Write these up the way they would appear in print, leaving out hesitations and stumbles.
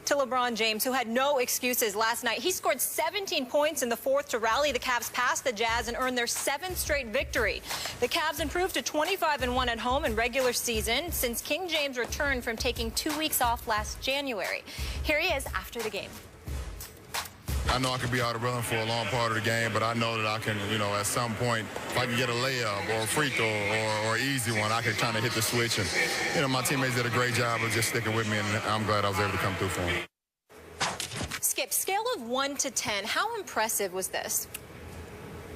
to LeBron James, who had no excuses last night. He scored 17 points in the fourth to rally the Cavs past the Jazz and earn their 7th straight victory. The Cavs improved to 25-1 at home in regular season since King James returned from taking 2 weeks off last January. Here he is after the game. I know I could be out of rhythm for a long part of the game, but I know that I can, at some point, if I can get a layup or a free throw or an easy one, I can kind of hit the switch. And, my teammates did a great job of just sticking with me, and I'm glad I was able to come through for them. Skip, scale of 1 to 10, how impressive was this?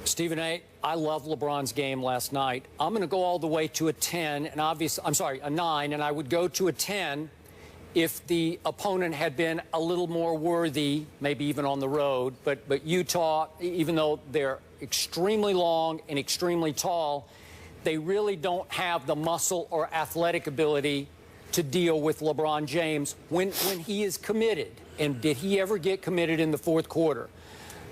Stephen A., I love LeBron's game last night. I'm going to go all the way to a 10, and a 9, and I would go to a 10 if the opponent had been a little more worthy, maybe even on the road. But Utah, even though they're extremely long and extremely tall, they really don't have the muscle or athletic ability to deal with LeBron James when he is committed. And did he ever get committed in the fourth quarter?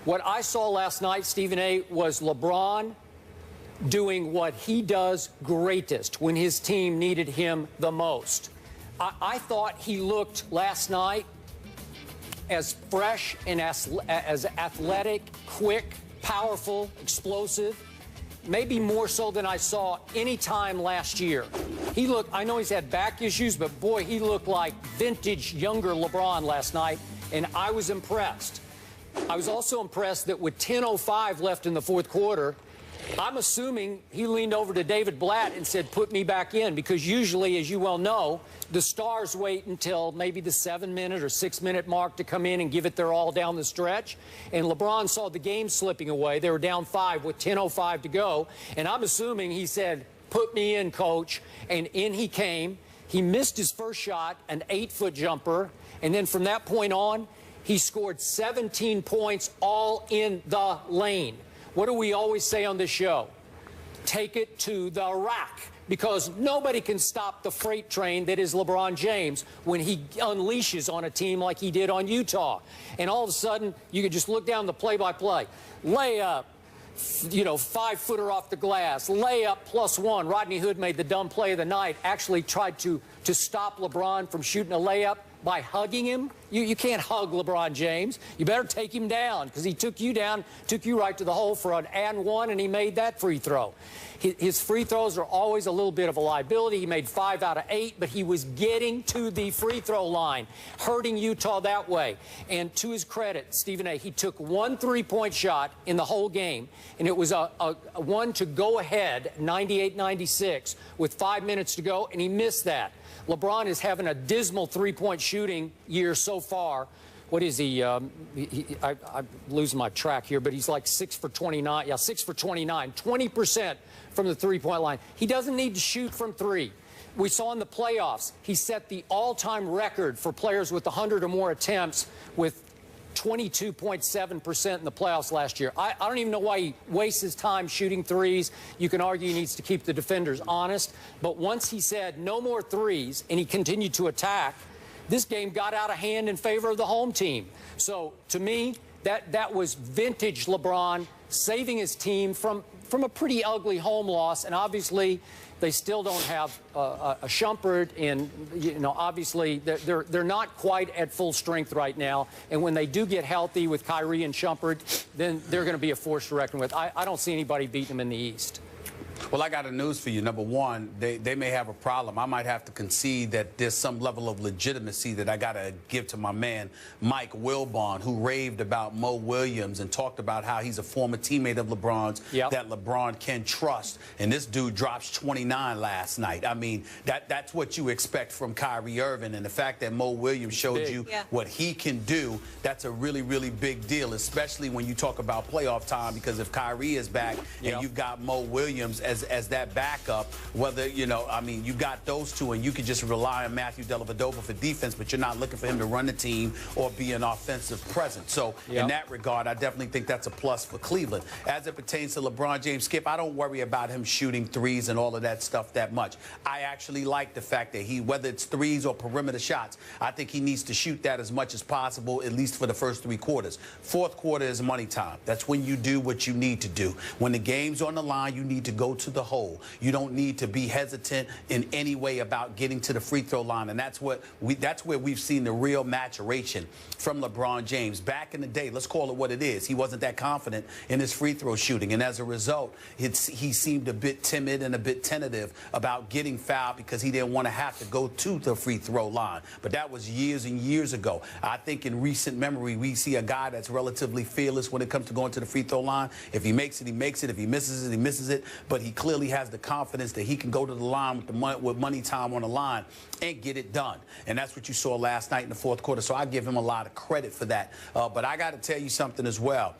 What I saw last night, Stephen A., was LeBron doing what he does greatest when his team needed him the most. I thought he looked last night as fresh and as athletic, quick, powerful, explosive, maybe more so than I saw any time last year. He looked, I know he's had back issues, but boy, he looked like vintage, younger LeBron last night, and I was impressed. I was also impressed that with 10:05 left in the fourth quarter, I'm assuming he leaned over to David Blatt and said, put me back in, because usually, as you well know, the stars wait until maybe the 7-minute or 6-minute mark to come in and give it their all down the stretch. And LeBron saw the game slipping away. They were down 5 with 10:05 to go. And I'm assuming he said, put me in, coach. And in he came. He missed his first shot, an 8-foot jumper. And then from that point on, he scored 17 points all in the lane. What do we always say on this show? Take it to the rack, because nobody can stop the freight train that is LeBron James when he unleashes on a team like he did on Utah. And all of a sudden, you can just look down the play-by-play. Layup, 5-footer off the glass. Layup +1. Rodney Hood made the dumb play of the night, actually tried to stop LeBron from shooting a layup by hugging him. You can't hug LeBron James. You better take him down, because he took you down, took you right to the hole for an and one, and he made that free throw. His free throws are always a little bit of a liability. He made 5 out of 8, but he was getting to the free throw line, hurting Utah that way. And to his credit, Stephen A., he took 1 3-point shot in the whole game, and it was a one to go ahead, 98-96, with 5 minutes to go, and he missed that. LeBron is having a dismal 3-point shooting year so far. What is he? I'm losing my track here, but he's like 6 for 29. Yeah, 6 for 29, 20% from the 3-point line. He doesn't need to shoot from 3. We saw in the playoffs, he set the all-time record for players with 100 or more attempts with 22.7% in the playoffs last year. I don't even know why he wastes his time shooting threes. You can argue he needs to keep the defenders honest. But once he said no more threes and he continued to attack, this game got out of hand in favor of the home team. So to me, that was vintage LeBron saving his team from a pretty ugly home loss. And obviously, they still don't have a Shumpert, and obviously they're not quite at full strength right now. And when they do get healthy with Kyrie and Shumpert, then they're going to be a force to reckon with. I don't see anybody beating them in the East. Well, I got a news for you. Number one, they may have a problem. I might have to concede that there's some level of legitimacy that I got to give to my man, Mike Wilbon, who raved about Mo Williams and talked about how he's a former teammate of LeBron's that LeBron can trust. And this dude drops 29 last night. I mean, that's what you expect from Kyrie Irving. And the fact that Mo Williams showed you what he can do, that's a really, really big deal, especially when you talk about playoff time, because if Kyrie is back and you've got Mo Williams as that backup, whether, I mean, you got those two and you can just rely on Matthew Dellavedova for defense, but you're not looking for him to run the team or be an offensive presence. So in that regard, I definitely think that's a plus for Cleveland. As it pertains to LeBron James, Skip, I don't worry about him shooting threes and all of that stuff that much. I actually like the fact that whether it's threes or perimeter shots, I think he needs to shoot that as much as possible, at least for the first 3 quarters. Fourth quarter is money time. That's when you do what you need to do. When the game's on the line, you need to go go to the hole. You don't need to be hesitant in any way about getting to the free throw line. And that's where we've seen the real maturation from LeBron James. Back in the day, let's call it what it is, he wasn't that confident in his free throw shooting. And as a result, he seemed a bit timid and a bit tentative about getting fouled because he didn't want to have to go to the free throw line. But that was years and years ago. I think in recent memory, we see a guy that's relatively fearless when it comes to going to the free throw line. If he makes it, he makes it. If he misses it, he misses it. But he clearly has the confidence that he can go to the line with money time on the line and get it done. And that's what you saw last night in the fourth quarter. So I give him a lot of credit for that. But I got to tell you something as well.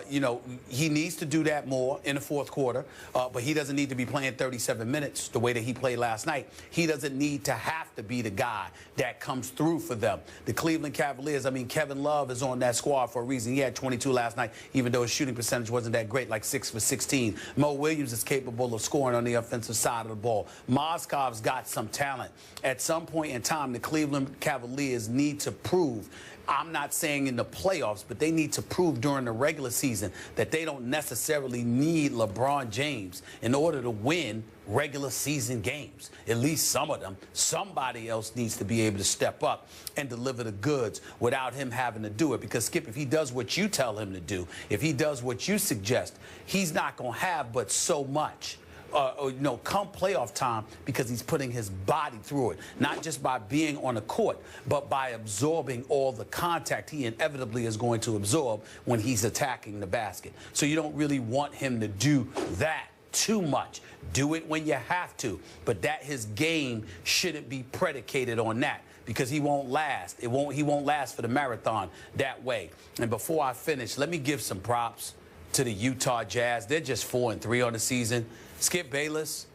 You know, he needs to do that more in the fourth quarter. But he doesn't need to be playing 37 minutes the way that he played last night. He doesn't need to have to be the guy that comes through for them. The Cleveland Cavaliers, I mean, Kevin Love is on that squad for a reason. He had 22 last night, even though his shooting percentage wasn't that great, like 6 for 16. Mo Williams is capable of scoring on the offensive side of the ball. Mozgov's got some talent. At some point in time, the Cleveland Cavaliers need to prove, I'm not saying in the playoffs, but they need to prove during the regular season that they don't necessarily need LeBron James in order to win regular season games. At least some of them. Somebody else needs to be able to step up and deliver the goods without him having to do it. Because, Skip, if he does what you tell him to do, if he does what you suggest, he's not going to have but so much. You know, come playoff time, because he's putting his body through it, not just by being on the court, but by absorbing all the contact he inevitably is going to absorb when he's attacking the basket. So you don't really want him to do that too much. Do it when you have to, but that his game shouldn't be predicated on that, because he won't last. He won't last for the marathon that way. And before I finish, let me give some props to the Utah Jazz. They're just 4-3 on the season. Skip Bayless,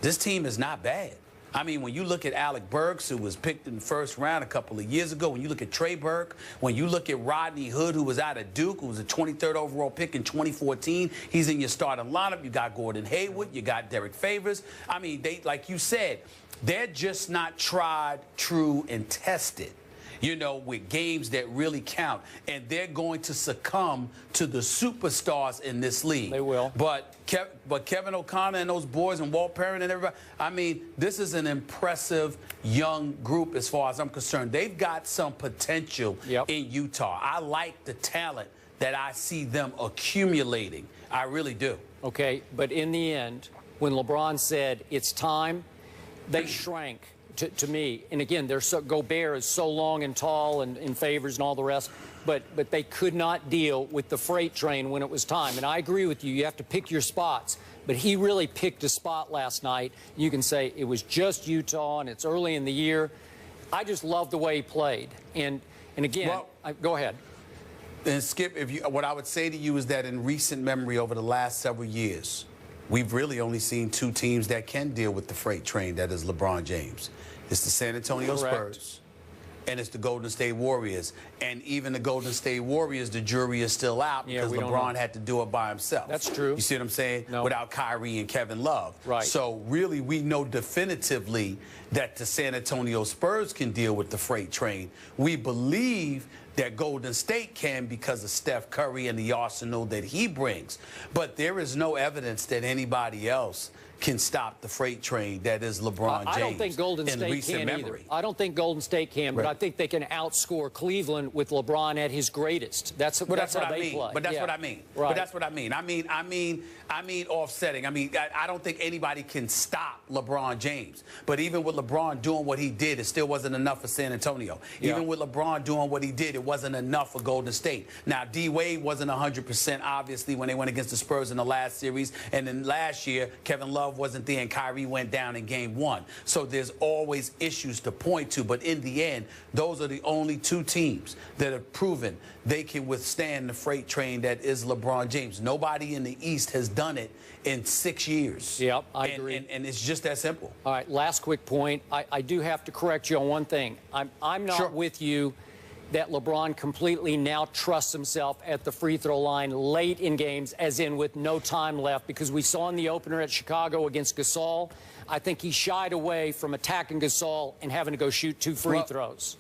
this team is not bad. I mean, when you look at Alec Burks, who was picked in the first round a couple of years ago, when you look at Trey Burke, when you look at Rodney Hood, who was out of Duke, who was a 23rd overall pick in 2014, he's in your starting lineup. You got Gordon Hayward, you got Derek Favors. I mean, they, like you said, they're just not tried, true, and tested, you know, with games that really count. And they're going to succumb to the superstars in this league. They will. But Kevin O'Connor and those boys and Walt Perrin and everybody, I mean, this is an impressive young group as far as I'm concerned. They've got some potential in Utah. I like the talent that I see them accumulating. I really do. Okay, but in the end, when LeBron said it's time, they shrank. To me, and again, Gobert is so long and tall and in Favors and all the rest, but they could not deal with the freight train when it was time. And I agree with you. You have to pick your spots. But he really picked a spot last night. You can say it was just Utah, and it's early in the year. I just love the way he played. And again, go ahead. And Skip, what I would say to you is that in recent memory over the last several years, we've really only seen two teams that can deal with the freight train, that is LeBron James. It's the San Antonio Spurs, and it's the Golden State Warriors. And even the Golden State Warriors, the jury is still out because LeBron had to do it by himself. That's true. You see what I'm saying? No. Without Kyrie and Kevin Love. Right. So really, we know definitively that the San Antonio Spurs can deal with the freight train. We believe that Golden State can because of Steph Curry and the arsenal that he brings. But there is no evidence that anybody else can stop the freight train that is LeBron James. I don't think Golden State can either. I don't think Golden State can, but I think they can outscore Cleveland with LeBron at his greatest. That's how they play. But that's what I mean. Right. But that's what I mean. I mean offsetting. I mean, I don't think anybody can stop LeBron James. But even with LeBron doing what he did, it still wasn't enough for San Antonio. Even with LeBron doing what he did, it wasn't enough for Golden State. Now, D-Wade wasn't 100%, obviously, when they went against the Spurs in the last series. And then last year, Kevin Love wasn't there, and Kyrie went down in Game 1. So there's always issues to point to. But in the end, those are the only two teams that have proven they can withstand the freight train that is LeBron James. Nobody in the East has done it in 6 years. Yep, I agree. And it's just that simple. All right, last quick point. I do have to correct you on one thing. I'm not with you that LeBron completely now trusts himself at the free throw line late in games, as in with no time left, because we saw in the opener at Chicago against Gasol, I think he shied away from attacking Gasol and having to go shoot 2 free throws.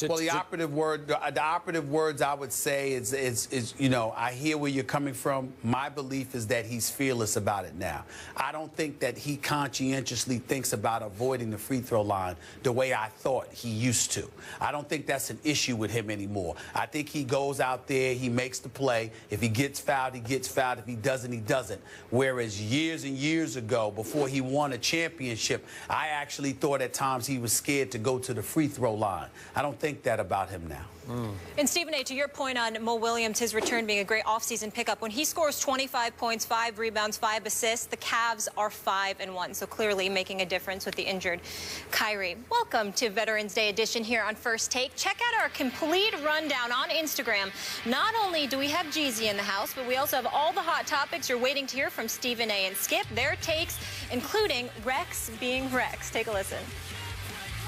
Well, the operative words I would say is, you know, I hear where you're coming from. My belief is that he's fearless about it now. I don't think that he conscientiously thinks about avoiding the free throw line the way I thought he used to. I don't think that's an issue with him anymore. I think he goes out there, he makes the play. If he gets fouled, he gets fouled. If he doesn't, he doesn't. Whereas years and years ago, before he won a championship, I actually thought at times he was scared to go to the free throw line. I don't think that about him now. And Stephen A., to your point on Mo Williams, his return being a great offseason pickup, when he scores 25 points, 5 rebounds, 5 assists, the Cavs are 5-1, so clearly making a difference with the injured Kyrie. Welcome to Veterans Day edition here on First Take. Check out our complete rundown on Instagram. Not only do we have Jeezy in the house, but we also have all the hot topics you're waiting to hear from Stephen A. and Skip, their takes, including Rex being Rex. Take a listen.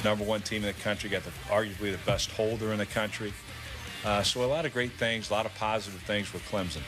#1 team in the country, got arguably the best holder in the country. So a lot of great things, a lot of positive things with Clemson.